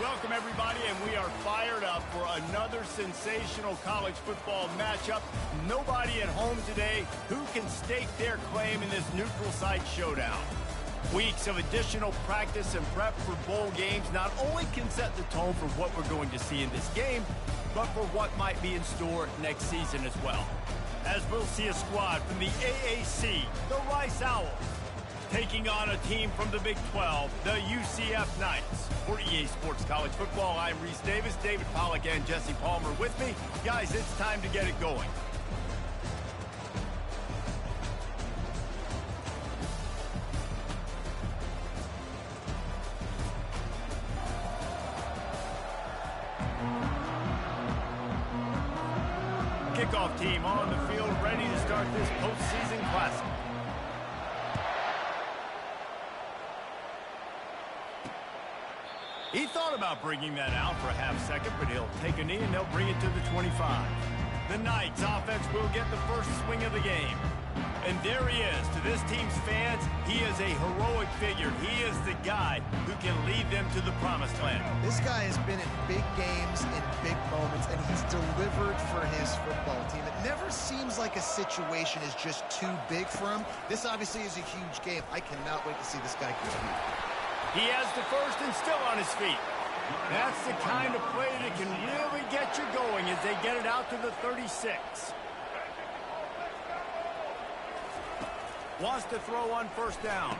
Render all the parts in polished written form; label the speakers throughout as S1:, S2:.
S1: Welcome, everybody, and we are fired up for another sensational college football matchup. Nobody at home today who can stake their claim in this neutral site showdown. Weeks of additional practice and prep for bowl games not only can set the tone for what we're going to see in this game, but for what might be in store next season as well. As we'll see a squad from the AAC, the Rice Owls, taking on a team from the Big 12, the UCF Knights. For EA Sports College Football, I'm Reese Davis, David Pollack, and Jesse Palmer with me. Guys, it's time to get it going. Kickoff team on the field, ready to start this postseason classic. He thought about bringing that out for a half second, but he'll take a knee and they'll bring it to the 25. The Knights offense will get the first swing of the game. And there he is. To this team's fans, he is a heroic figure. He is the guy who can lead them to the promised land.
S2: This guy has been in big games, in big moments, and he's delivered for his football team. It never seems like a situation is just too big for him. This obviously is a huge game. I cannot wait to see this guy compete.
S1: He has the first and still on his feet. That's the kind of play that can really get you going as they get it out to the 36. Wants to throw on first down.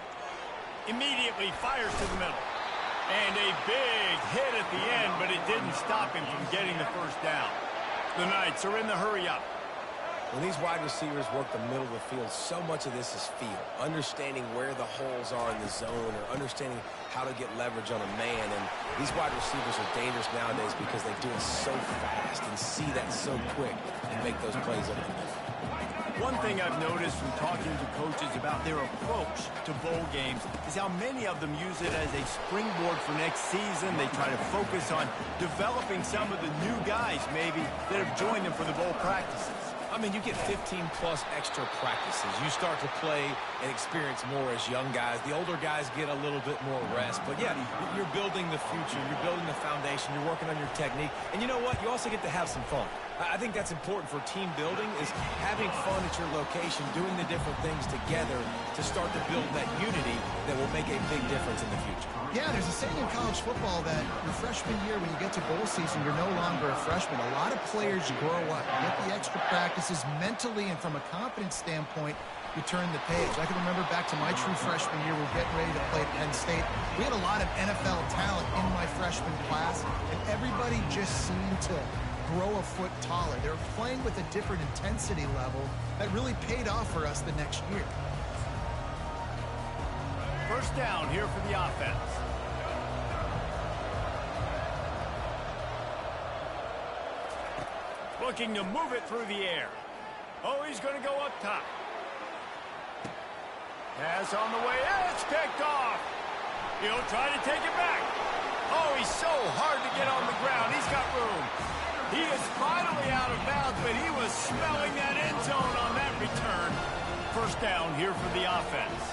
S1: Immediately fires to the middle. And a big hit at the end, but it didn't stop him from getting the first down. The Knights are in the hurry-up.
S3: When these wide receivers work the middle of the field, so much of this is feel. Understanding where the holes are in the zone or understanding how to get leverage on a man. And these wide receivers are dangerous nowadays because they do it so fast and see that so quick and make those plays up the middle.
S1: One thing I've noticed from talking to coaches about their approach to bowl games is how many of them use it as a springboard for next season. They try to focus on developing some of the new guys, maybe, that have joined them for the bowl practices.
S3: I mean, you get 15-plus extra practices. You start to play and experience more as young guys. The older guys get a little bit more rest. But, yeah, you're building the future. You're building the foundation. You're working on your technique. And you know what? You also get to have some fun. I think that's important for team building is having fun at your location, doing the different things together to start to build that unity that will make a big difference in the future.
S2: Yeah, there's a saying in college football that your freshman year, when you get to bowl season, you're no longer a freshman. A lot of players grow up, get the extra practices mentally, and from a confidence standpoint, you turn the page. I can remember back to my true freshman year, we were getting ready to play at Penn State. We had a lot of NFL talent in my freshman class, and everybody just seemed to grow a foot taller. They were playing with a different intensity level that really paid off for us the next year.
S1: First down here for the offense. Looking to move it through the air. Oh, he's going to go up top. Pass on the way. It's picked off. He'll try to take it back. Oh, he's so hard to get on the ground. He's got room. He is finally out of bounds, but he was smelling that end zone on that return. First down here for the offense.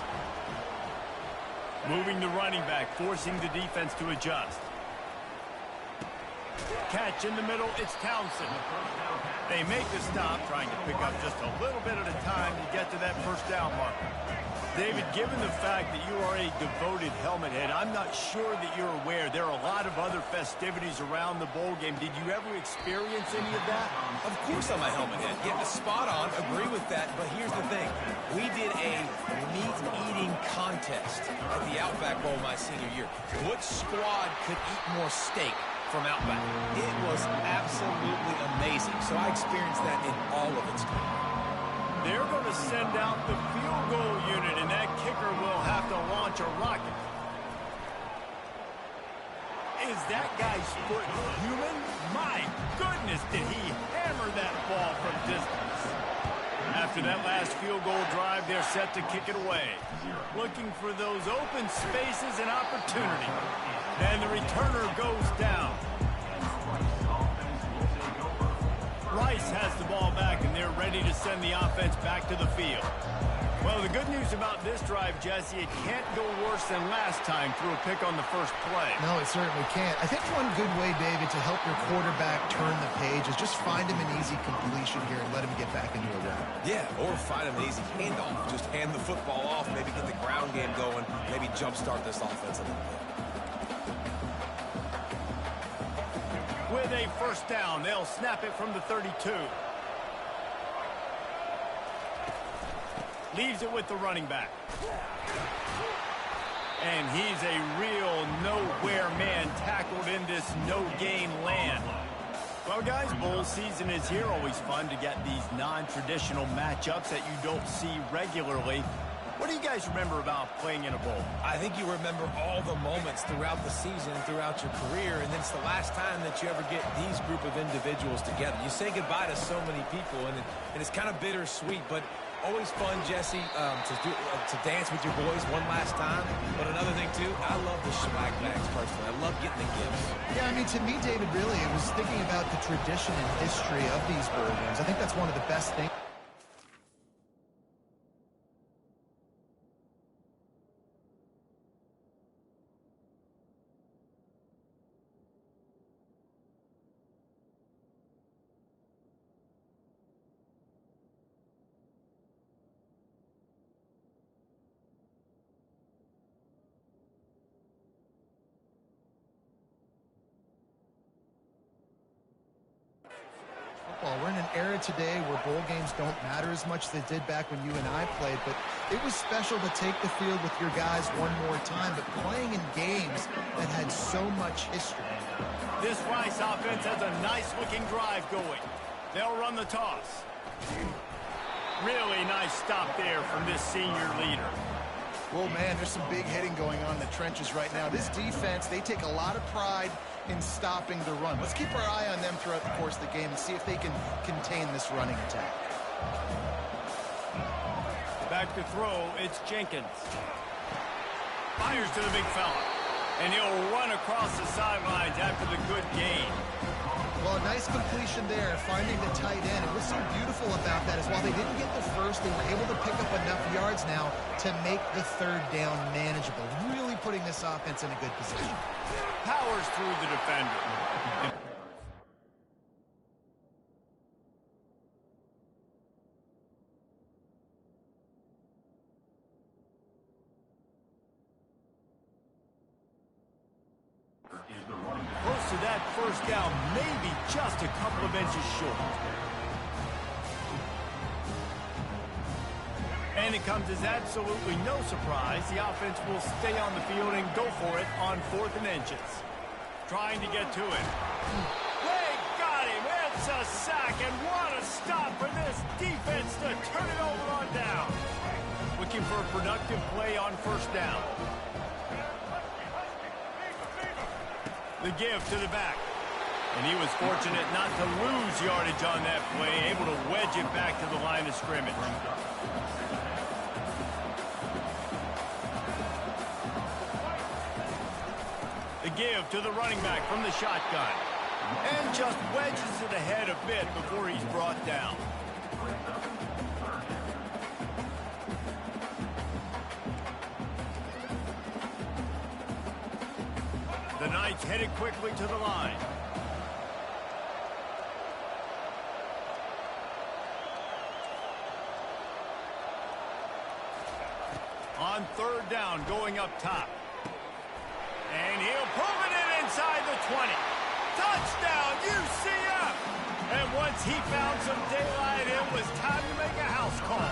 S1: Moving the running back, forcing the defense to adjust. Catch in the middle, it's Townsend. They make the stop, trying to pick up just a little bit at a time to get to that first down marker. David, given the fact that you are a devoted helmet head, I'm not sure that you're aware there are a lot of other festivities around the bowl game. Did you ever experience any of that?
S3: Of course I'm a helmet head. Yeah, spot on. Agree with that. But here's the thing. We did a meat-eating contest at the Outback Bowl my senior year. Which squad could eat more steak from Outback? It was absolutely amazing. So I experienced that in all of its glory.
S1: They're going to send out the field goal unit, and that kicker will have to launch a rocket. Is that guy's foot human? My goodness, did he hammer that ball from distance. After that last field goal drive, they're set to kick it away. Looking for those open spaces and opportunity. And the returner goes down. Rice has the ball back, and they're ready to send the offense back to the field. Well, the good news about this drive, Jesse, it can't go worse than last time through a pick on the first play.
S2: No, it certainly can't. I think one good way, David, to help your quarterback turn the page is just find him an easy completion here and let him get back into a run.
S3: Yeah, or find him an easy handoff. Just hand the football off, maybe get the ground game going, maybe jumpstart this offense a little bit.
S1: With a first down, they'll snap it from the 32. Leaves it with the running back. And he's a real nowhere man tackled in this no-gain land. Well, guys, bowl season is here. Always fun to get these non-traditional matchups that you don't see regularly. What do you guys remember about playing in a bowl?
S3: I think you remember all the moments throughout the season, throughout your career, and it's the last time that you ever get these group of individuals together. You say goodbye to so many people, and it's kind of bittersweet, but always fun, Jesse, to dance with your boys one last time. But another thing, too, I love the swag bags, personally. I love getting the gifts.
S2: Yeah, I mean, to me, David, really, it was thinking about the tradition and history of these bowl games. I think that's one of the best things. We're in an era today where bowl games don't matter as much as they did back when you and I played, but it was special to take the field with your guys one more time, but playing in games that had so much history.
S1: This Rice offense has a nice-looking drive going. They'll run the toss. Really nice stop there from this senior leader.
S2: Well, man, there's some big hitting going on in the trenches right now. This defense, they take a lot of pride in stopping the run. Let's keep our eye on them throughout the course of the game and see if they can contain this running attack.
S1: Back to throw, it's Jenkins. Fires to the big fella. And he'll run across the sidelines after the good gain.
S2: Well, a nice completion there, finding the tight end. And what's so beautiful about that is while they didn't get the first, they were able to pick up enough yards now to make the third down manageable. Really putting this offense in a good position.
S1: Powers through the defender. Close to that first down, maybe just a couple of inches short. And it comes as absolutely no surprise. The offense will stay on the field and go for it on 4th and inches. Trying to get to it. They got him. It's a sack, and what a stop for this defense to turn it over on down. Looking for a productive play on first down. The give to the back. And he was fortunate not to lose yardage on that play, able to wedge it back to the line of scrimmage. The give to the running back from the shotgun. And just wedges it ahead a bit before he's brought down. The Knights headed quickly to the line. On 3rd down, going up top. And he'll pull it in inside the 20. Touchdown, UCF! And once he found some daylight, it was time to make a house call.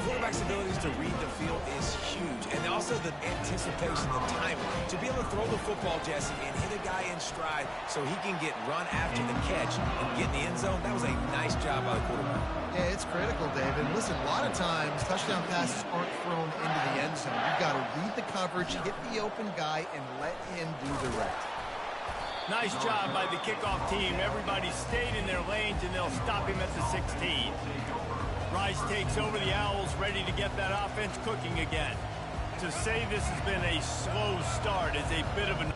S3: Quarterback's abilities to read the field is huge, and also the anticipation, the timing. To be able to throw the football, Jesse, and hit a guy in stride so he can get run after the catch and get in the end zone, that was a nice job by the quarterback.
S2: Yeah, it's critical, David. Listen, a lot of times touchdown passes aren't thrown into the end zone. You've got to read the coverage, hit the open guy, and let him do the rest.
S1: Nice job by the kickoff team. Everybody stayed in their lanes, and they'll stop him at the 16. Rice takes over the Owls, ready to get that offense cooking again. To say this has been a slow start is a bit of an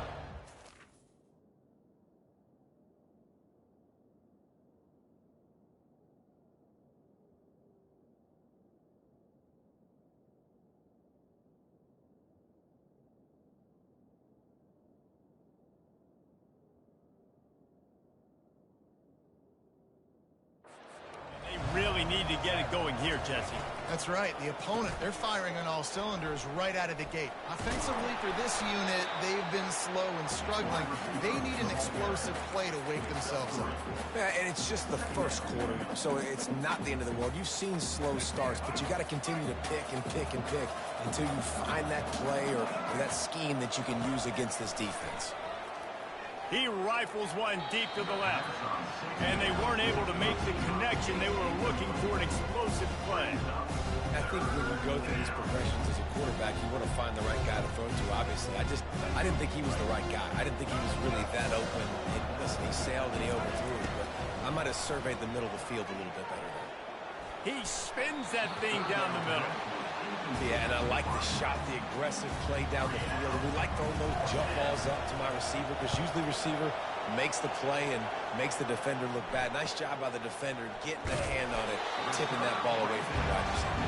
S1: to get it going here, Jesse.
S2: That's right. The opponent, they're firing on all cylinders right out of the gate. Offensively for this unit, they've been slow and struggling. They need an explosive play to wake themselves up.
S3: Yeah, and it's just the first quarter, so it's not the end of the world. You've seen slow starts, but you got to continue to pick and pick and pick until you find that play or that scheme that you can use against this defense.
S1: He rifles one deep to the left, and they weren't able to make the connection. They were looking for an explosive play.
S3: I think when you go through these progressions as a quarterback, you want to find the right guy to throw to, obviously. I didn't think he was the right guy. I didn't think he was really that open. And listen, he sailed and he overthrew it, but I might have surveyed the middle of the field a little bit better there.
S1: He spins that thing down the middle.
S3: Yeah, and I like the shot, the aggressive play down the field. And we like throwing those jump balls up to my receiver because usually receiver makes the play and makes the defender look bad. Nice job by the defender getting a hand on it, tipping that ball away from the wide receiver.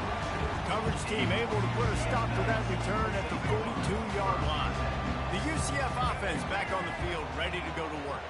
S1: Coverage team able to put a stop to that return at the 42-yard line. The UCF offense back on the field, ready to go to work.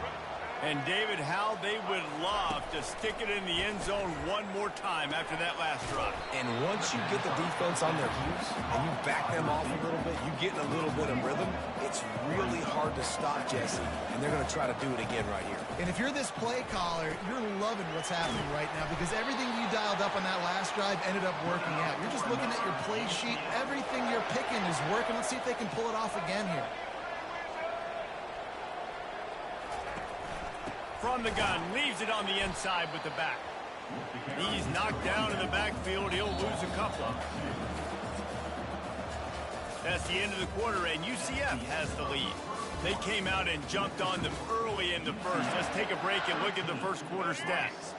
S1: And, David, how they would love to stick it in the end zone one more time after that last drive.
S3: And once you get the defense on their heels and you back them off a little bit, you get in a little bit of rhythm, it's really hard to stop, Jesse. And they're going to try to do it again right here.
S2: And if you're this play caller, you're loving what's happening right now because everything you dialed up on that last drive ended up working out. You're just looking at your play sheet. Everything you're picking is working. Let's see if they can pull it off again here.
S1: From the gun, leaves it on the inside with the back. He's knocked down in the backfield. He'll lose a couple. That's the end of the quarter, and UCF has the lead. They came out and jumped on them early in the first. Let's take a break and look at the first quarter stats.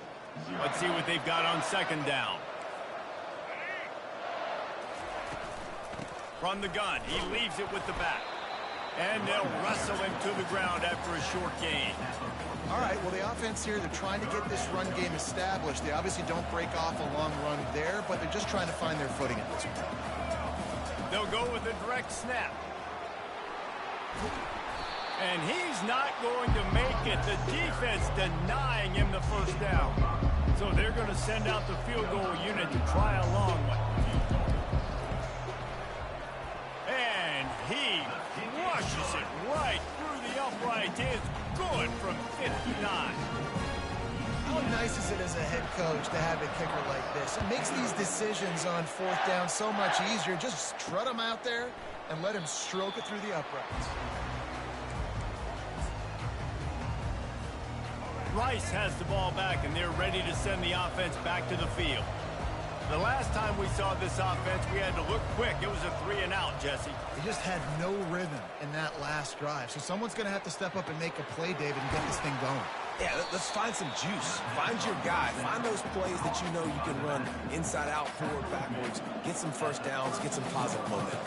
S1: Let's see what they've got on second down. From the gun, he leaves it with the back. And they'll wrestle him to the ground after a short gain.
S2: All right, well, the offense here, they're trying to get this run game established. They obviously don't break off a long run there, but they're just trying to find their footing at this point.
S1: They'll go with a direct snap. And he's not going to make it. The defense denying him the first down. So they're going to send out the field goal unit to try a long one. And he rushes it right through the upright. It's good from 59.
S2: How nice is it as a head coach to have a kicker like this? It makes these decisions on fourth down so much easier. Just strut him out there and let him stroke it through the uprights.
S1: Rice has the ball back, and they're ready to send the offense back to the field. The last time we saw this offense, we had to look quick. It was a 3-and-out, Jesse.
S2: They just had no rhythm in that last drive. So someone's going to have to step up and make a play, David, and get this thing going.
S3: Yeah, let's find some juice. Find your guy. Find those plays that you know you can run inside out, forward, backwards. Get some first downs. Get some positive momentum.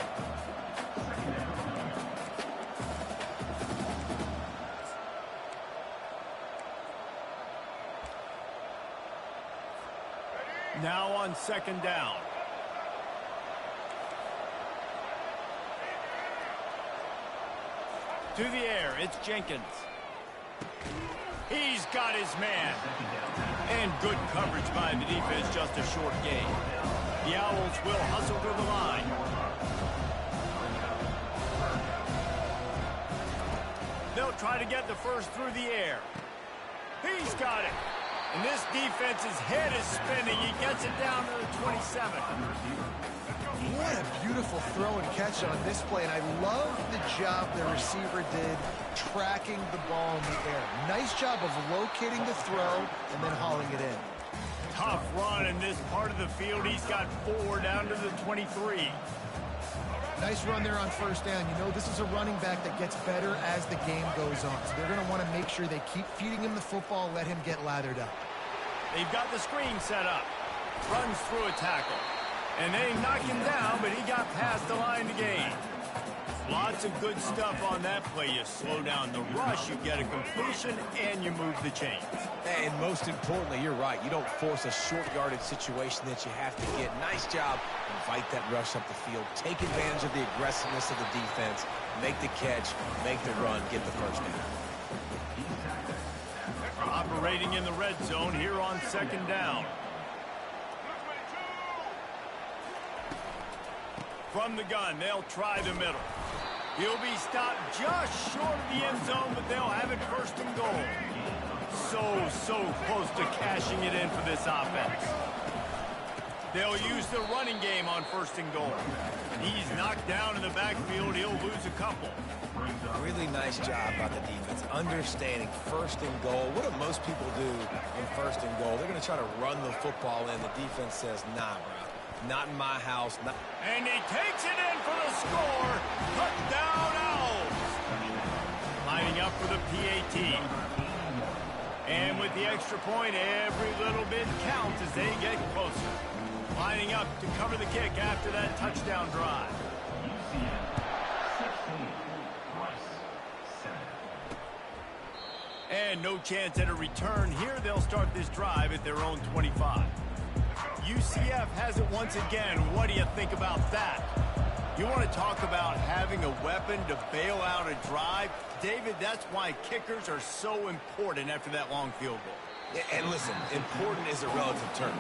S1: Now on second down. To the air, it's Jenkins. He's got his man. And good coverage by the defense, just a short gain. The Owls will hustle to the line. They'll try to get the first through the air. He's got it. And this defense's head is spinning. He gets it down to the 27.
S2: What a beautiful throw and catch on this play. And I love the job the receiver did tracking the ball in the air. Nice job of locating the throw and then hauling it in.
S1: Tough run in this part of the field. He's got 4 down to the 23.
S2: Nice run there on first down. You know, this is a running back that gets better as the game goes on. So they're going to want to make sure they keep feeding him the football, let him get lathered up.
S1: They've got the screen set up. Runs through a tackle. And they knock him down, but he got past the line to gain. Lots of good stuff on that play. You slow down the rush, you get a completion, and you move the chains.
S3: And most importantly, you're right. You don't force a short yardage situation that you have to get. Nice job. Invite that rush up the field. Take advantage of the aggressiveness of the defense. Make the catch. Make the run. Get the first down.
S1: Operating in the red zone here on second down. From the gun, they'll try the middle. He'll be stopped just short of the end zone, but they'll have it first and goal. So close to cashing it in for this offense. They'll use the running game on first and goal. He's knocked down in the backfield. He'll lose a couple.
S3: Really nice job by the defense, understanding first and goal. What do most people do in first and goal? They're going to try to run the football in. The defense says, nah, bro. Not in my house. Not.
S1: And he takes it in for the score. Touchdown, Owls. Lining up for the PAT. And with the extra point, every little bit counts as they get closer. Lining up to cover the kick after that touchdown drive. And no chance at a return here. They'll start this drive at their own 25. UCF has it once again. What do you think about that? You want to talk about having a weapon to bail out a drive? David, that's why kickers are so important after that long field goal.
S3: And listen, important is a relative term.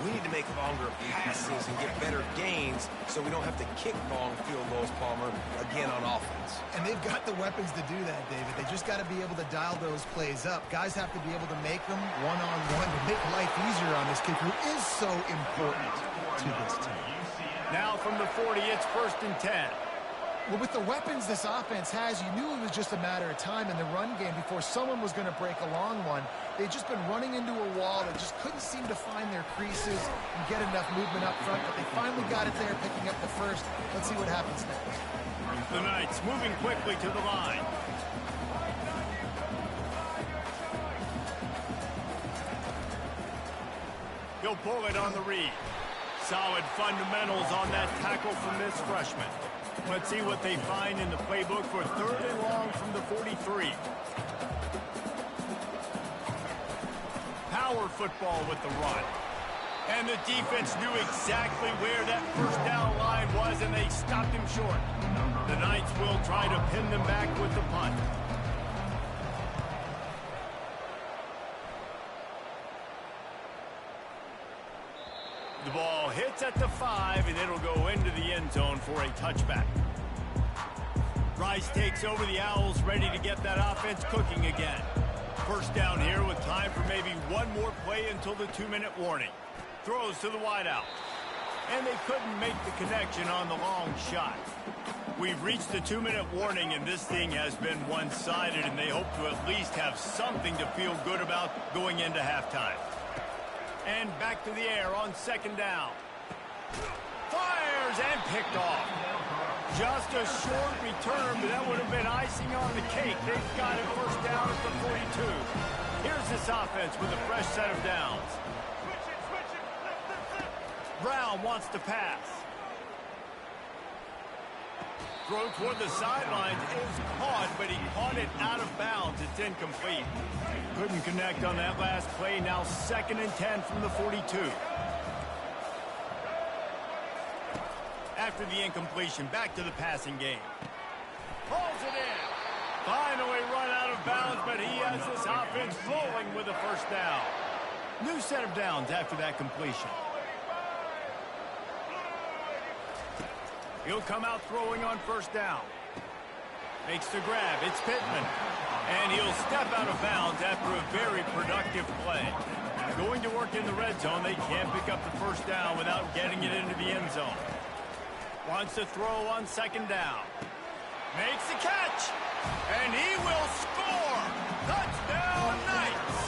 S3: We need to make longer passes and get better gains so we don't have to kick long field goals, Palmer, again on offense.
S2: And they've got the weapons to do that, David. They just got to be able to dial those plays up. Guys have to be able to make them one-on-one to make life easier on this kicker, who is so important to this team.
S1: Now from the 40, it's first and 10.
S2: Well, with the weapons this offense has, you knew it was just a matter of time in the run game before someone was going to break a long one. They've just been running into a wall. They just couldn't seem to find their creases and get enough movement up front, but they finally got it there, picking up the first. Let's see what happens next.
S1: The Knights moving quickly to the line. He'll pull it on the read. Solid fundamentals on that tackle from this freshman. Let's see what they find in the playbook for third and long from the 43. Power football with the run. And the defense knew exactly where that first down line was, and they stopped him short. The Knights will try to pin them back with the punt. The ball hits at the 5, and it'll go into the end zone for a touchback. Rice takes over the Owls, ready to get that offense cooking again. First down here with time for maybe one more play until the 2-minute warning. Throws to the wideout. And they couldn't make the connection on the long shot. We've reached the 2-minute warning, and this thing has been one-sided, and they hope to at least have something to feel good about going into halftime. And back to the air on second down. Fires and picked off. Just a short return, but that would have been icing on the cake. They've got it first down at the 42. Here's this offense with a fresh set of downs. Brown wants to pass. Throw toward the sidelines is caught, but he caught it out of bounds. It's incomplete. Couldn't connect on that last play. Now 2nd and 10 from the 42. After the incompletion, back to the passing game. Pulls it in. Finally run out of bounds, but he has this offense rolling with a first down. New set of downs after that completion. He'll come out throwing on first down. Makes the grab. It's Pittman. And he'll step out of bounds after a very productive play. Going to work in the red zone, they can't pick up the first down without getting it into the end zone. Wants to throw on second down. Makes the catch. And he will score. Touchdown, Knights.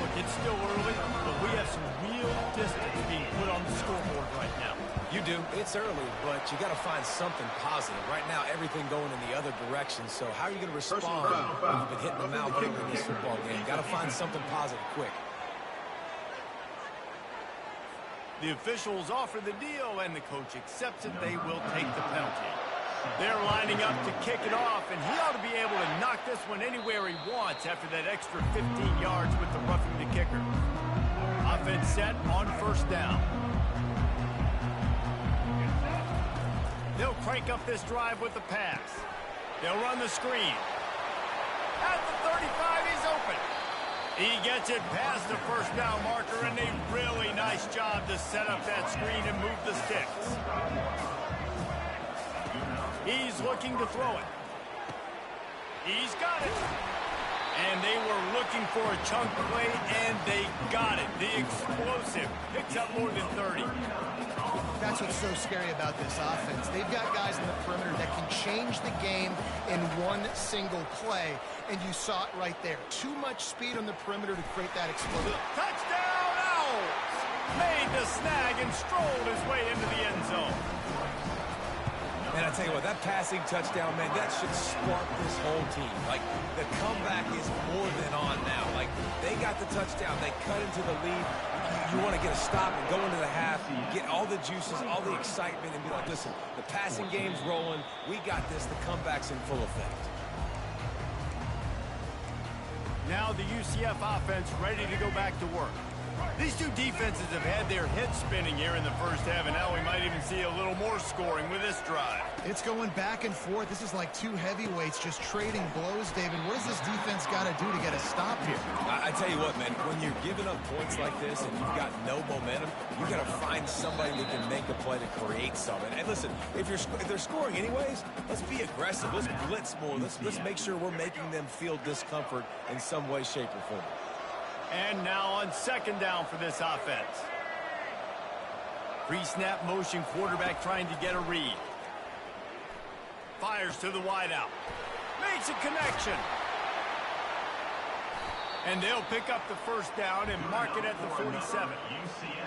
S1: Look, it's still early, but we have some real distance being put on the scoreboard right now.
S3: You do. It's early, but you got to find something positive. Right now, everything going in the other direction. So how are you going to respond when you've been hitting them out early in this football game? Got to find something positive quick.
S1: The officials offer the deal, and the coach accepts it. They will take the penalty. They're lining up to kick it off, and he ought to be able to knock this one anywhere he wants after that extra 15 yards with the roughing the kicker. Offense set on first down. They'll crank up this drive with the pass. They'll run the screen. At the 35, he's open. He gets it past the first down marker, and a really nice Nice job to set up that screen and move the sticks. He's looking to throw it. He's got it. And they were looking for a chunk play, and they got it. The explosive picks up more than 30.
S2: That's what's so scary about this offense. They've got guys in the perimeter that can change the game in one single play, and you saw it right there. Too much speed on the perimeter to create that explosion.
S1: Touchdown, Owls! Made the snag and strolled his way into the end zone.
S3: And I tell you what, that passing touchdown, man, that should spark this whole team. Like, the comeback is more than on now. Like, they got the touchdown. They cut into the lead. You want to get a stop and go into the half, get all the juices, all the excitement, and be like, listen, the passing game's rolling. We got this. The comeback's in full effect.
S1: Now the UCF offense ready to go back to work. These two defenses have had their heads spinning here in the first half, and now we might even see a little more scoring with this drive.
S2: It's going back and forth. This is like two heavyweights just trading blows, David. What does this defense got to do to get a stop here?
S3: I tell you what, man, when you're giving up points like this and you've got no momentum, you got to find somebody that can make a play to create something. And listen, if they're scoring anyways, let's be aggressive. Let's blitz more. Let's make sure we're making them feel discomfort in some way, shape, or form.
S1: And now on second down for this offense. Pre-snap motion, quarterback trying to get a read. Fires to the wideout. Makes a connection. And they'll pick up the first down and mark it at the 47.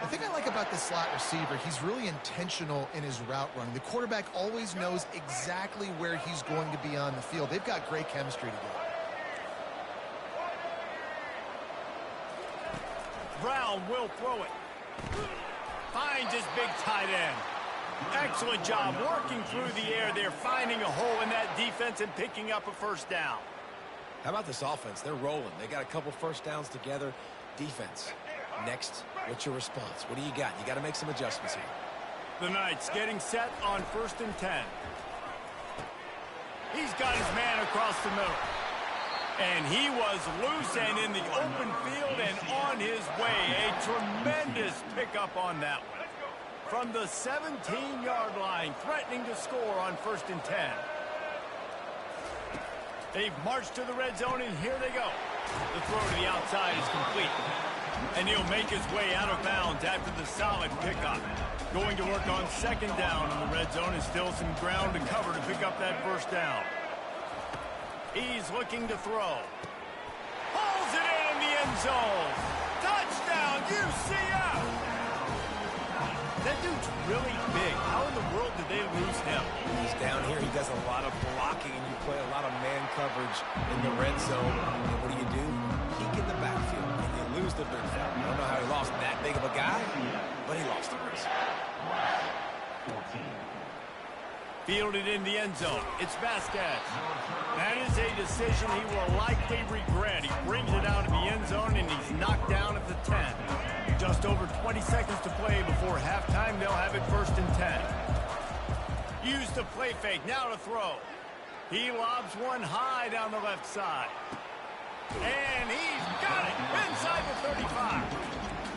S2: The thing I like about this slot receiver, he's really intentional in his route running. The quarterback always knows exactly where he's going to be on the field. They've got great chemistry together.
S1: Brown will throw it. Finds his big tight end. Excellent job working through the air. They're finding a hole in that defense and picking up a first down.
S3: How about this offense? They're rolling. They got a couple first downs together. Defense. Next, what's your response? What do you got? You got to make some adjustments here.
S1: The Knights getting set on 1st and 10. He's got his man across the middle. And he was loose and in the open field and on his way. A tremendous pickup on that one. From the 17-yard line, threatening to score on 1st and 10. They've marched to the red zone, and here they go. The throw to the outside is complete. And he'll make his way out of bounds after the solid pickup. Going to work on second down in the red zone, and still some ground to cover to pick up that first down. He's looking to throw. Pulls it in the end zone. Touchdown, UCF! That dude's really big. How in the world did they lose him?
S3: He's down here. He does a lot of blocking, and you play a lot of man coverage in the red zone. And what do? Peek in the backfield, and you lose the big fella. I don't know how he lost that big of a guy, but he lost it.
S1: Fielded in the end zone. It's Vasquez. That is a decision he will likely regret. He brings it out of the end zone, and he's knocked down at the 10. Just over 20 seconds to play before halftime. They'll have it 1st and 10. Use the play fake. Now to throw. He lobs one high down the left side. And he's got it inside the 35.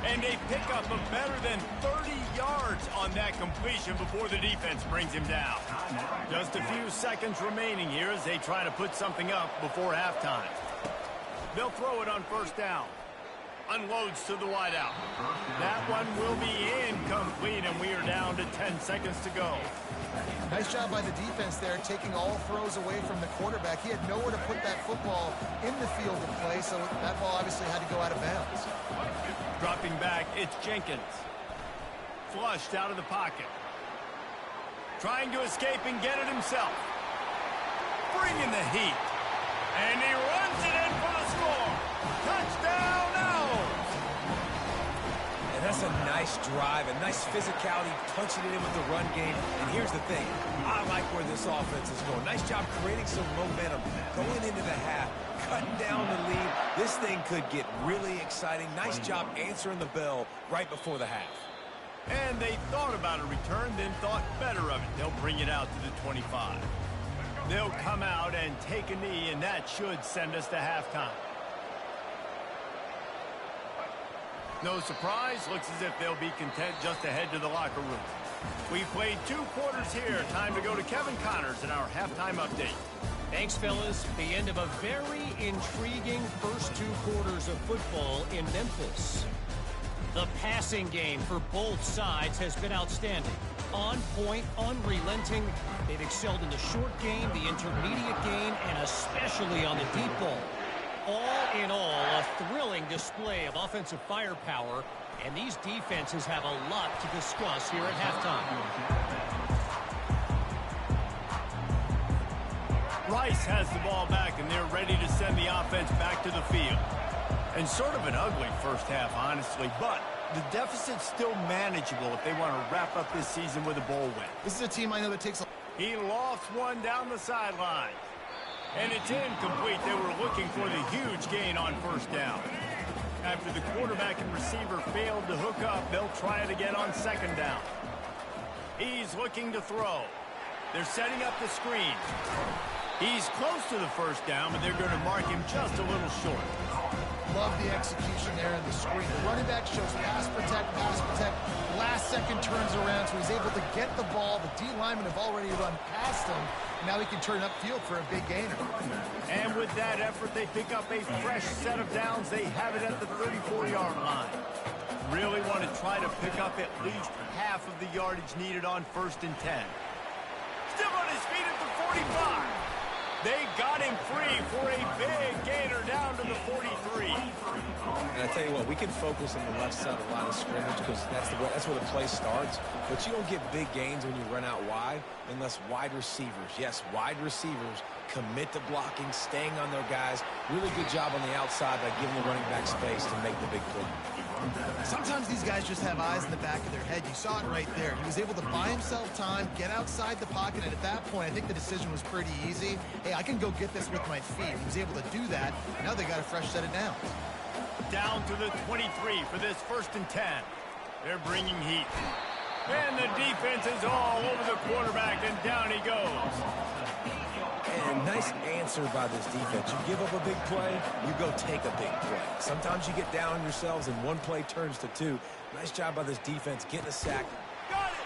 S1: And they pick up a better than 30 yards on that completion before the defense brings him down. Just a few seconds remaining here as they try to put something up before halftime. They'll throw it on 1st down. Unloads to the wideout. That one will be incomplete, and we are down to 10 seconds to go.
S2: Nice job by the defense there, taking all throws away from the quarterback. He had nowhere to put that football in the field of play, so that ball obviously had to go out of bounds.
S1: Dropping back, it's Jenkins. Flushed out of the pocket. Trying to escape and get it himself. Bringing the heat. And he runs it in for the score. Touchdown, Owls!
S3: And that's a nice drive, a nice physicality, punching it in with the run game. And here's the thing. I like where this offense is going. Nice job creating some momentum, going into the half, cutting down the lead. This thing could get really exciting. Nice job answering the bell right before the half.
S1: And they thought about a return, then thought better of it. They'll bring it out to the 25. They'll come out and take a knee, and that should send us to halftime. No surprise, looks as if they'll be content just to head to the locker room. We've played 2 quarters here. Time to go to Kevin Connors in our halftime update.
S4: Thanks, fellas. The end of a very intriguing first 2 quarters of football in Memphis. The passing game for both sides has been outstanding. On point, unrelenting. They've excelled in the short game, the intermediate game, and especially on the deep ball. All in all, a thrilling display of offensive firepower, and these defenses have a lot to discuss here at halftime.
S1: Rice has the ball back, and they're ready to send the offense back to the field. And sort of an ugly first half, honestly, but the deficit's still manageable if they want to wrap up this season with a bowl win.
S2: This is a team I know that takes a...
S1: He lofts one down the sideline. And it's incomplete. They were looking for the huge gain on first down. After the quarterback and receiver failed to hook up, they'll try it again on second down. He's looking to throw. They're setting up the screen. He's close to the first down, but they're going to mark him just a little short.
S2: Love the execution there in the screen. The running back shows pass protect, last second turns around, so he's able to get the ball. The D linemen have already run past him. Now he can turn upfield for a big gainer.
S1: And with that effort, they pick up a fresh set of downs. They have it at the 34-yard line. Really want to try to pick up at least half of the yardage needed on 1st and 10. Still on his feet at the 45. They got him free for a big gainer down to the 43.
S3: And I tell you what, we can focus on the left side of the line of scrimmage because that's where the play starts. But you don't get big gains when you run out wide unless wide receivers, yes, wide receivers, commit to blocking, staying on their guys. Really good job on the outside by giving the running back space to make the big play.
S2: Sometimes these guys just have eyes in the back of their head. You saw it right there. He was able to buy himself time, get outside the pocket, and at that point, I think the decision was pretty easy. Hey, I can go get this with my feet. He was able to do that. Now they got a fresh set of downs.
S1: Down to the 23 for this 1st and 10. They're bringing heat. And the defense is all over the quarterback, and down he goes.
S3: And nice answer by this defense. You give up a big play, you go take a big play. Sometimes you get down on yourselves and one play turns to 2. Nice job by this defense getting a sack.
S1: Got it!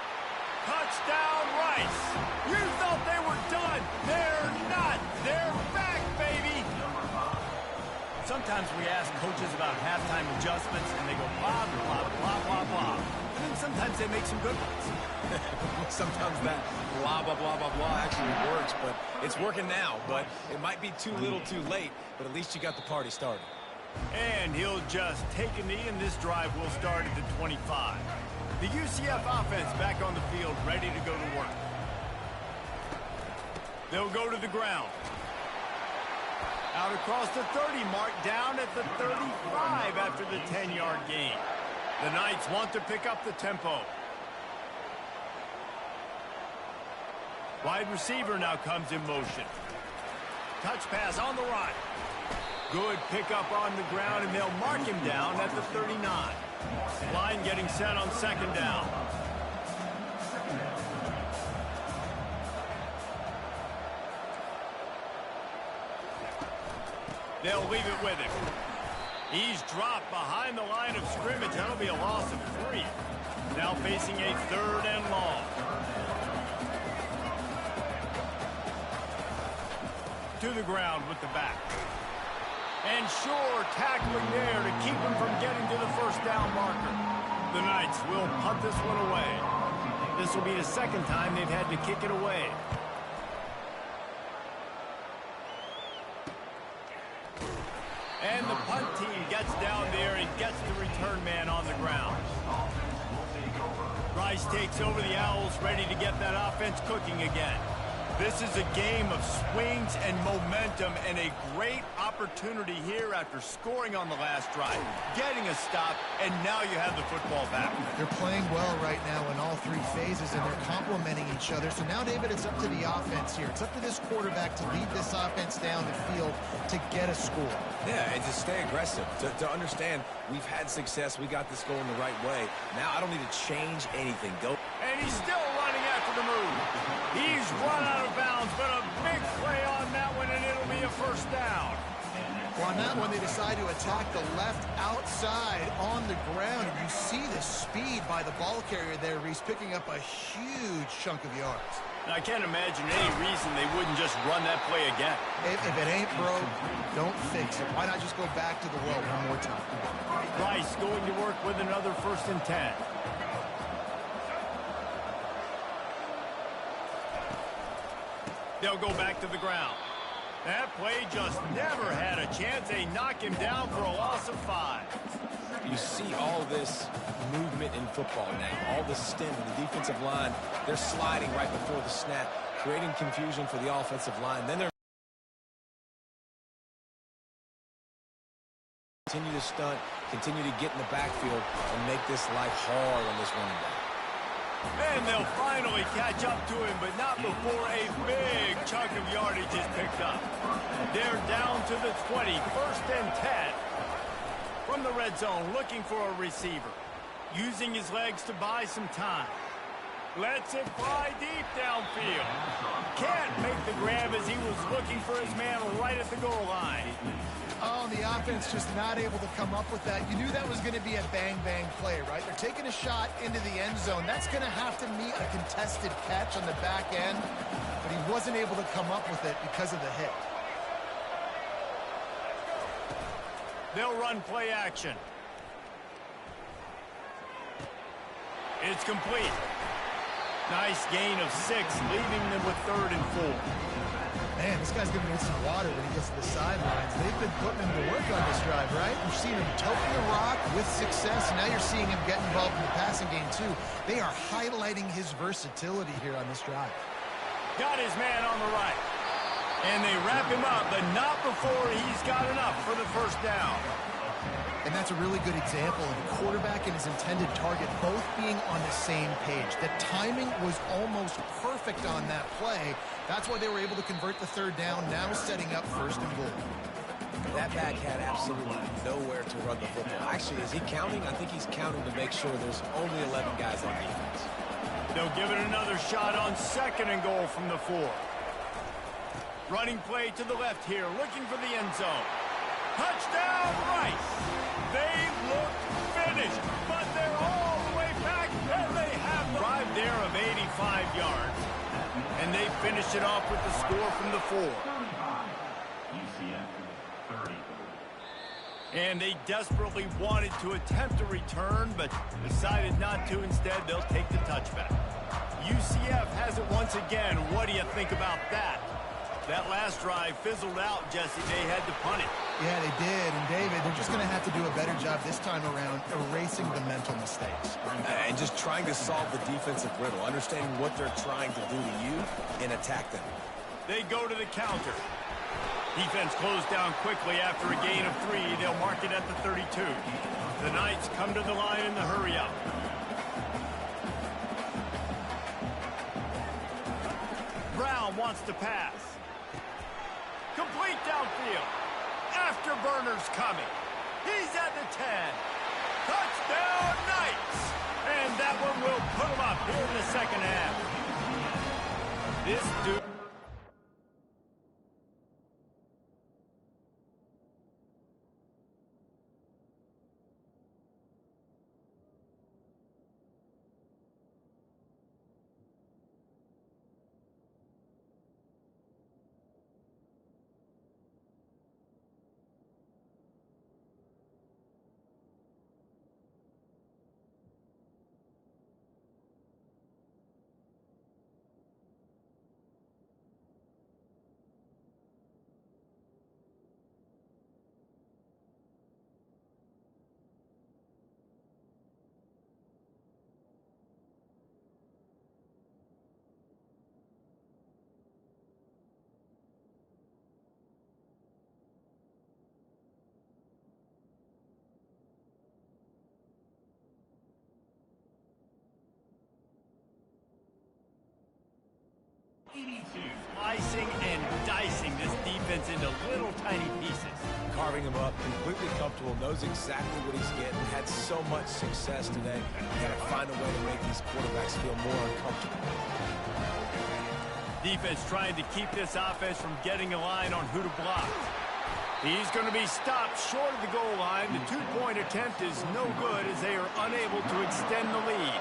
S1: Touchdown, Rice! You thought they were done. They're not. They're back, baby! Sometimes we ask coaches about halftime adjustments, and they go blah, blah, blah, blah, blah. And then sometimes they make some good ones.
S3: Sometimes that blah, blah, blah, blah, blah actually works, but it's working now. But it might be too little too late, but at least you got the party started.
S1: And he'll just take a knee, and this drive will start at the 25. The UCF offense back on the field, ready to go to work. They'll go to the ground. Out across the 30 mark, down at the 35 after the 10-yard gain. The Knights want to pick up the tempo. Wide receiver now comes in motion. Touch pass on the right. Good pickup on the ground, and they'll mark him down at the 39. Line getting set on second down. They'll leave it with him. He's dropped behind the line of scrimmage. That'll be a loss of 3. Now facing a 3rd and long. To the ground with the back. And sure, tackling there to keep him from getting to the first down marker. The Knights will punt this one away. This will be the 2nd time they've had to kick it away. And the punt team gets down there and gets the return man on the ground. Rice takes over the Owls, ready to get that offense cooking again. This is a game of swings and momentum, and a great opportunity here after scoring on the last drive, getting a stop, and now you have the football back.
S2: They're playing well right now in all 3 phases, and they're complementing each other. So now, David, it's up to the offense here. It's up to this quarterback to lead this offense down the field to get a score.
S3: Yeah, and to stay aggressive, to understand we've had success, we got this going the right way. Now I don't need to change anything. Go.
S1: And he's still running after the move. He's run out of bounds, but a big play on that one, and it'll be a first down.
S2: Well, on that one, they decide to attack the left outside on the ground. And you see the speed by the ball carrier there, Reese, picking up a huge chunk of yards.
S1: I can't imagine any reason they wouldn't just run that play again.
S2: If it ain't broke, don't fix it. Why not just go back to the well one more time?
S1: Rice going to work with another 1st and 10. They'll go back to the ground. That play just never had a chance. They knock him down for a loss of 5.
S3: You see all this movement in football now, all the stem in the defensive line. They're sliding right before the snap, creating confusion for the offensive line. Then they're continue to stunt, continue to get in the backfield, and make this life hard on this running back.
S1: And they'll finally catch up to him, but not before a big chunk of yardage is picked up. They're down to the 20, 1st and 10. From the red zone, looking for a receiver. Using his legs to buy some time. Lets it fly deep downfield. Can't make the grab as he was looking for his man right at the goal line.
S2: Oh, the offense just not able to come up with that. You knew that was going to be a bang-bang play, right? They're taking a shot into the end zone. That's going to have to meet a contested catch on the back end, but he wasn't able to come up with it because of the hit.
S1: They'll run play action. It's complete. Nice gain of 6, leaving them with 3rd and 4.
S2: Man, this guy's going to need some water when he gets to the sidelines. They've been putting him to work on this drive, right? You've seen him toting the rock with success, and now you're seeing him get involved in the passing game, too. They are highlighting his versatility here on this drive.
S1: Got his man on the right. And they wrap him up, but not before he's got enough for the 1st down.
S2: And that's a really good example of the quarterback and his intended target both being on the same page. The timing was almost perfect on that play. That's why they were able to convert the 3rd down, now setting up 1st and goal.
S3: That back had absolutely nowhere to run the football. Actually, is he counting? I think he's counting to make sure there's only 11 guys on defense.
S1: They'll give it another shot on 2nd and goal from the 4. Running play to the left here, looking for the end zone. Touchdown, Rice! They look finished, but they're all the way back, and they have the drive there of 85 yards. And they finish it off with the score from the 4. And they desperately wanted to attempt a return, but decided not to. Instead, they'll take the touchback. UCF has it once again. What do you think about that? That last drive fizzled out, Jesse. They had to punt it.
S2: Yeah, they did. And, David, they're just going to have to do a better job this time around erasing the mental mistakes.
S3: And just trying to solve the defensive riddle, understanding what they're trying to do to you and attack them.
S1: They go to the counter. Defense closed down quickly after a gain of 3. They'll mark it at the 32. The Knights come to the line in the hurry-up. Brown wants to pass. Complete downfield. Afterburner's coming. He's at the 10. Touchdown, Knights! And that one will put him up here in the 2nd half. This dude... Slicing and dicing this defense into little tiny pieces.
S3: Carving him up, completely comfortable, knows exactly what he's getting, had so much success today. Got to find a way to make these quarterbacks feel more uncomfortable.
S1: Defense trying to keep this offense from getting a line on who to block. He's going to be stopped short of the goal line. The two-point attempt is no good as they are unable to extend the lead.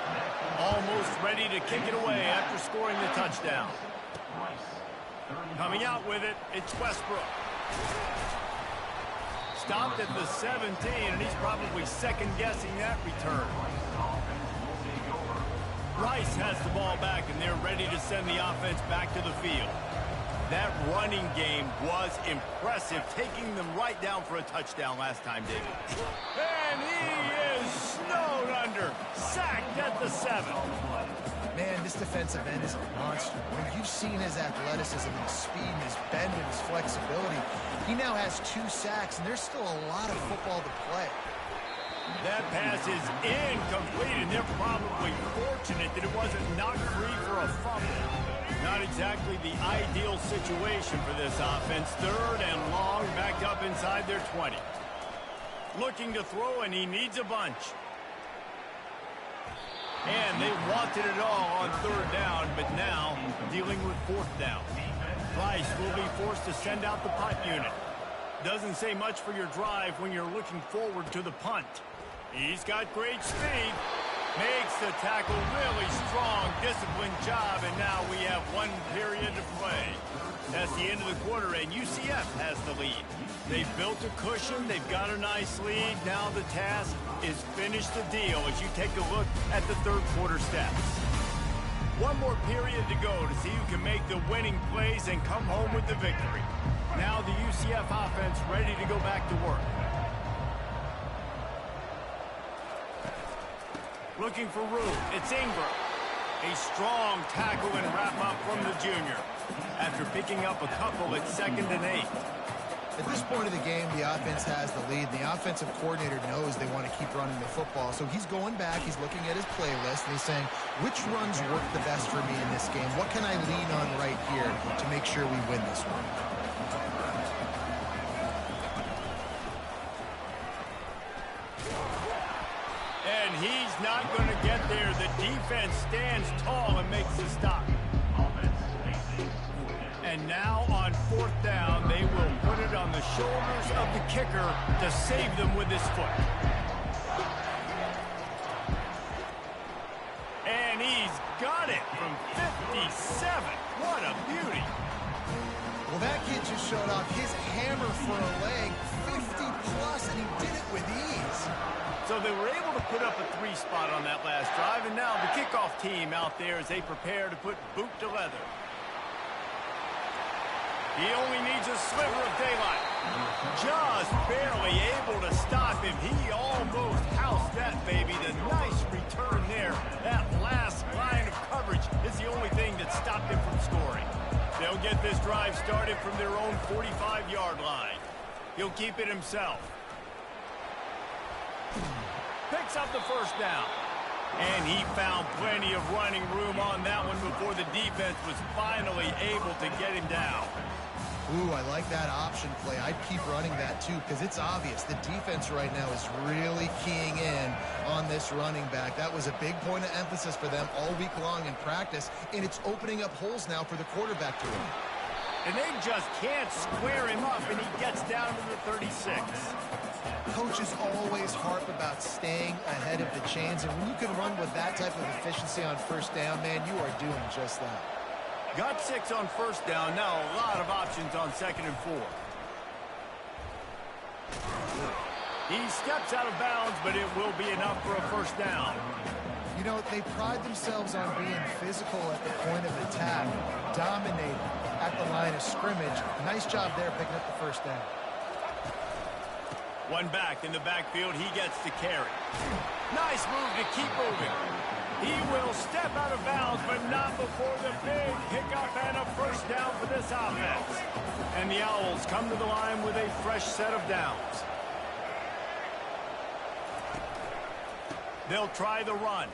S1: Almost ready to kick it away after scoring the touchdown. Coming out with it, it's Westbrook. Stopped at the 17, and he's probably second-guessing that return. Rice has the ball back, and they're ready to send the offense back to the field. That running game was impressive, taking them right down for a touchdown last time, David. And he is snowed under, sacked at the 7.
S2: Man, this defensive end is a monster. When you've seen his athleticism and his speed and his bend and his flexibility, he now has 2 sacks, and there's still a lot of football to play.
S1: That pass is incomplete, and they're probably fortunate that it wasn't knocked free for a fumble. Not exactly the ideal situation for this offense. 3rd and long, backed up inside their 20. Looking to throw, and he needs a bunch. And they wanted it all on 3rd down, but now dealing with 4th down. Rice will be forced to send out the punt unit. Doesn't say much for your drive when you're looking forward to the punt. He's got great speed. Makes the tackle really strong, disciplined job, and now we have 1 period to play. That's the end of the quarter, and UCF has the lead. They've built a cushion. They've got a nice lead. Now the task is finish the deal as you take a look at the 3rd quarter stats. 1 more period to go to see who can make the winning plays and come home with the victory. Now the UCF offense ready to go back to work. Looking for room. It's Ingram. A strong tackle and wrap up from the junior after picking up a couple at 2nd and 8.
S2: At this point of the game, the offense has the lead. The offensive coordinator knows they want to keep running the football. So he's going back, he's looking at his playlist, and he's saying, which runs work the best for me in this game? What can I lean on right here to make sure we win this one?
S1: And he's not going to get there. The defense stands tall and makes the stop. And now on 4th down, they will put it on the shoulders of the kicker to save them with his foot. And he's got it from 57. What a beauty.
S2: Well, that kid just showed off his hammer for a leg, 50-plus, and he did it with ease.
S1: So they were able to put up a 3 spot on that last drive, and now the kickoff team out there as they prepare to put boot to leather. He only needs a sliver of daylight. Just barely able to stop him. He almost housed that baby. The nice return there. That last line of coverage is the only thing that stopped him from scoring. They'll get this drive started from their own 45-yard line. He'll keep it himself. Picks up the 1st down. And he found plenty of running room on that one before the defense was finally able to get him down.
S2: Ooh, I like that option play. I'd keep running that too because it's obvious the defense right now is really keying in on this running back. That was a big point of emphasis for them all week long in practice, and it's opening up holes now for the quarterback to run.
S1: And they just can't square him up, and he gets down to the 36.
S2: Coaches always harp about staying ahead of the chains, and when you can run with that type of efficiency on 1st down, man, you are doing just that.
S1: Got 6 on 1st down. Now a lot of options on 2nd and 4. He steps out of bounds, but it will be enough for a 1st down.
S2: You know, they pride themselves on being physical at the point of attack, dominating at the line of scrimmage. Nice job there picking up the 1st down.
S1: 1 back in the backfield. He gets the carry. Nice move to keep moving. He will step out of bounds, but not before the big pickup and a 1st down for this offense. And the Owls come to the line with a fresh set of downs. They'll try the run.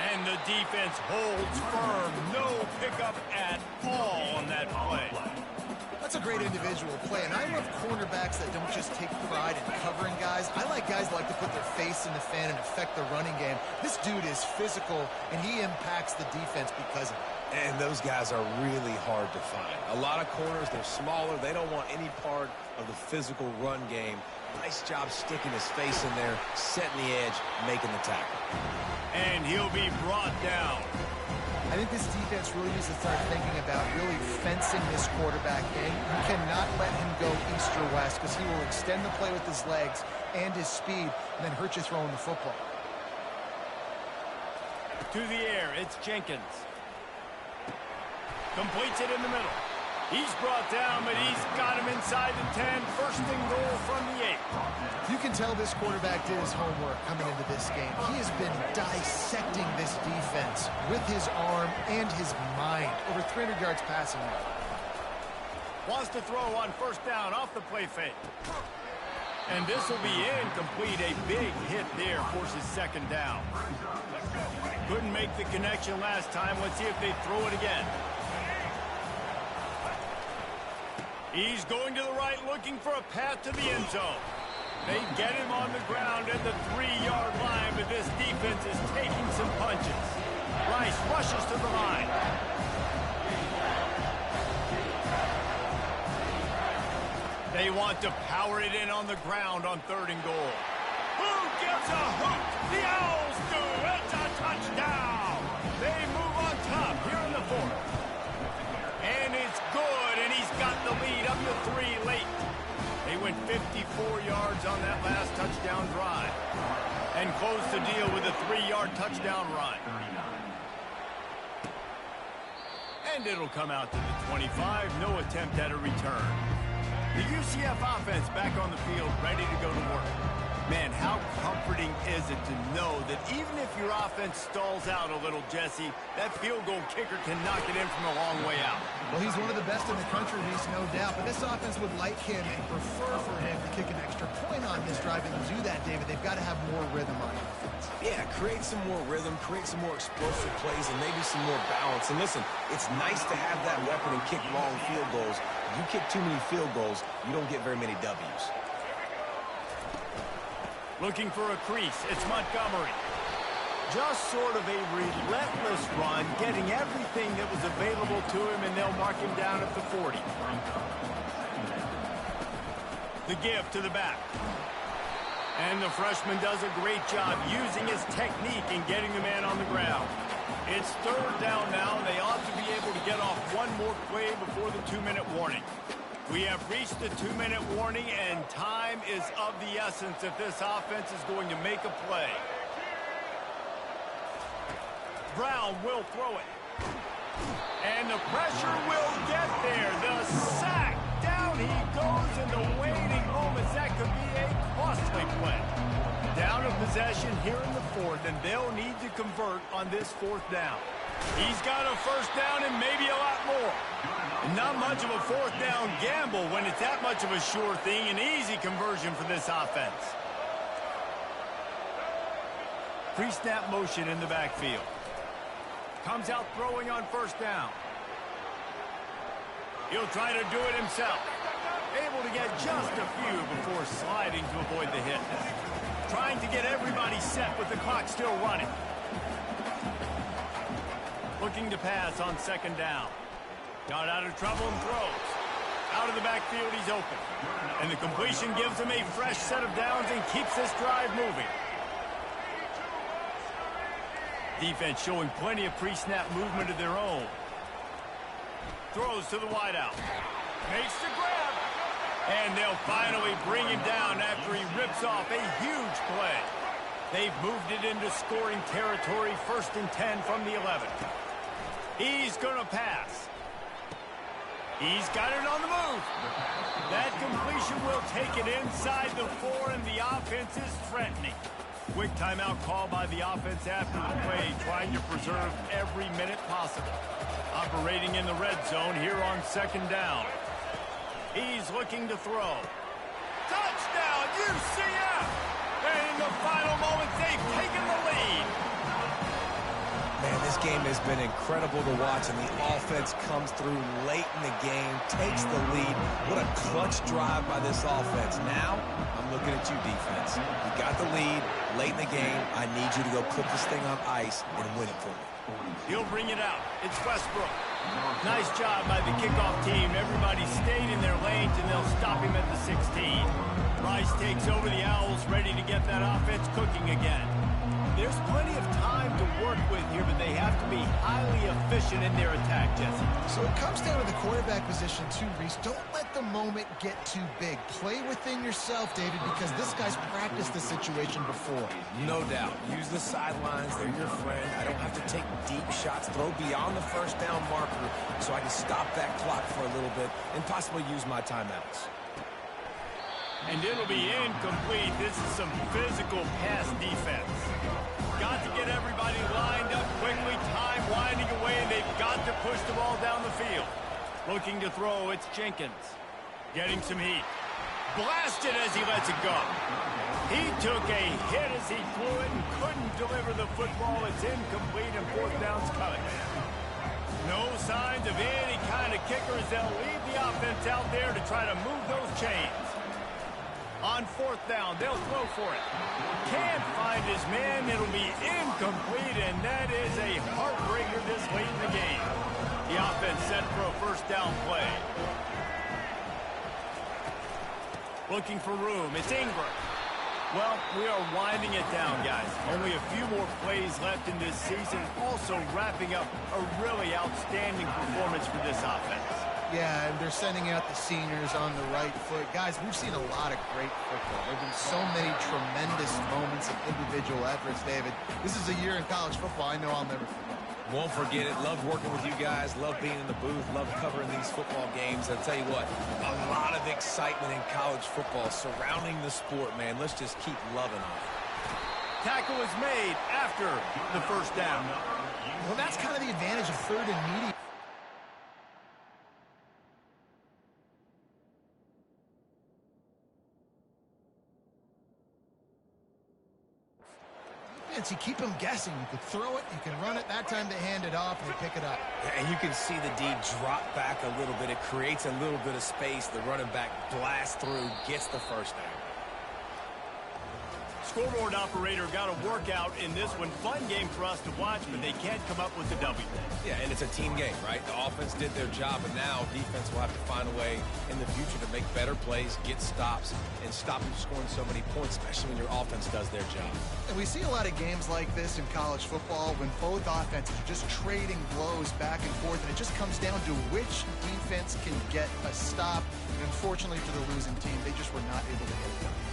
S1: And the defense holds firm. No pickup at all on that play.
S2: That's a great individual play, and I love cornerbacks that don't just take pride in covering guys. I like guys that like to put their face in the fan and affect the running game. This dude is physical, and he impacts the defense because of it.
S3: And those guys are really hard to find. A lot of corners, they're smaller. They don't want any part of the physical run game. Nice job sticking his face in there, setting the edge, making the tackle.
S1: And he'll be brought down.
S2: I think this defense really needs to start thinking about really fencing this quarterback in. You cannot let him go east or west because he will extend the play with his legs and his speed and then hurt you throwing the football.
S1: To the air, it's Jenkins. Completes it in the middle. He's brought down, but he's got him inside the 10. First and goal from the 8.
S2: You can tell this quarterback did his homework coming into this game. He has been dissecting this defense with his arm and his mind. Over 300 yards passing now.
S1: Wants to throw on first down off the play fake. And this will be incomplete. A big hit there forces second down. Couldn't make the connection last time. Let's see if they throw it again. He's going to the right, looking for a path to the end zone. They get him on the ground at the 3-yard line, but this defense is taking some punches. Rice rushes to the line. They want to power it in on the ground on 3rd and goal. Who gives a hoot? The Owls do. It's a touchdown. They move on top here in the 4th. And it's good, and he's got the lead up to 3 late. They went 54 yards on that last touchdown drive and closed the deal with a 3-yard touchdown run. And it'll come out to the 25. No attempt at a return. The UCF offense back on the field, ready to go to work. Man, how comforting is it to know that even if your offense stalls out a little, Jesse, that field goal kicker can knock it in from a long way out.
S2: Well, he's one of the best in the country, Reese, no doubt. But this offense would like him and prefer for him to kick an extra point on this drive. And to do that, David, they've got to have more rhythm on offense.
S3: Yeah, create some more rhythm, create some more explosive plays, and maybe some more balance. And listen, it's nice to have that weapon and kick long field goals. If you kick too many field goals, you don't get very many W's.
S1: Looking for a crease, it's Montgomery. Just sort of a relentless run, getting everything that was available to him, and they'll mark him down at the 40. The give to the back. And the freshman does a great job using his technique and getting the man on the ground. It's 3rd down now. They ought to be able to get off one more play before the 2-minute warning. We have reached the 2-minute warning, and time is of the essence if this offense is going to make a play. Brown will throw it. And the pressure will get there. The sack. Down he goes in the waning moments. That could be a costly play. Down of possession here in the 4th, and they'll need to convert on this 4th down. He's got a first down and maybe a lot more. Not much of a 4th down gamble when it's that much of a sure thing. An easy conversion for this offense. Pre-snap motion in the backfield. Comes out throwing on first down. He'll try to do it himself. Able to get just a few before sliding to avoid the hit. Trying to get everybody set with the clock still running. Looking to pass on 2nd down. Got out of trouble and throws. Out of the backfield, he's open. And the completion gives him a fresh set of downs and keeps this drive moving. Defense showing plenty of pre-snap movement of their own. Throws to the wideout. Makes the grab. And they'll finally bring him down after he rips off a huge play. They've moved it into scoring territory, 1st and 10 from the 11. He's going to pass. He's got it on the move. That completion will take it inside the 4, and the offense is threatening. Quick timeout call by the offense after the play, trying to preserve every minute possible. Operating in the red zone here on 2nd down. He's looking to throw. Touchdown, UCF! And in the final moments, they've taken the lead.
S3: Man, this game has been incredible to watch, and the offense comes through late in the game, takes the lead. What a clutch drive by this offense. Now, I'm looking at you, defense. You got the lead late in the game. I need you to go put this thing on ice and win it for me.
S1: He'll bring it out. It's Westbrook. Nice job by the kickoff team. Everybody stayed in their lanes, and they'll stop him at the 16. Rice takes over the Owls, ready to get that offense cooking again. There's plenty of time to work with here, but they have to be highly efficient in their attack, Jesse.
S2: So it comes down to the quarterback position too, Reese. Don't let the moment get too big. Play within yourself, David, because this guy's practiced the situation before.
S3: No doubt. Use the sidelines. They're your friend. I don't have to take deep shots. Throw beyond the first down marker so I can stop that clock for a little bit and possibly use my timeouts.
S1: And it'll be incomplete. This is some physical pass defense. Got to get everybody lined up quickly. Time winding away, and they've got to push the ball down the field. Looking to throw, it's Jenkins. Getting some heat. Blasted as he lets it go. He took a hit as he threw it and couldn't deliver the football. It's incomplete, and fourth down's coming. No signs of any kind of kicker as they'll leave the offense out there to try to move those chains. On fourth down, they'll throw for it. Can't find his man. It'll be incomplete, and that is a heartbreaker this late in the game. The offense set for a first down play. Looking for room. It's Ingram. Well, we are winding it down, guys. Only a few more plays left in this season. Also wrapping up a really outstanding performance for this offense.
S2: Yeah, and they're sending out the seniors on the right foot. Guys, we've seen a lot of great football. There have been so many tremendous moments of individual efforts, David. This is a year in college football I know I'll never forget.
S3: Won't forget it. Love working with you guys. Love being in the booth. Love covering these football games. I'll tell you what, a lot of excitement in college football surrounding the sport, man. Let's just keep loving on it.
S1: Tackle is made after the first down.
S2: Well, that's kind of the advantage of third and medium. You keep them guessing. You could throw it, you can run it. That time they hand it off and they pick it up.
S3: And you can see the D drop back a little bit. It creates a little bit of space. The running back blasts through, gets the first down.
S1: Scoreboard operator got a workout in this one. Fun game for us to watch, but they can't come up with the W.
S3: Yeah, and it's a team game, right? The offense did their job, and now defense will have to find a way in the future to make better plays, get stops, and stop them scoring so many points, especially when your offense does their job.
S2: And we see a lot of games like this in college football when both offenses are just trading blows back and forth, and it just comes down to which defense can get a stop. And unfortunately for the losing team, they just were not able to get it done.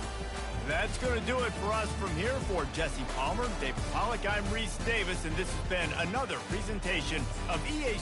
S1: That's going to do it for us from here. For Jesse Palmer, David Pollack, I'm Reese Davis, and this has been another presentation of EA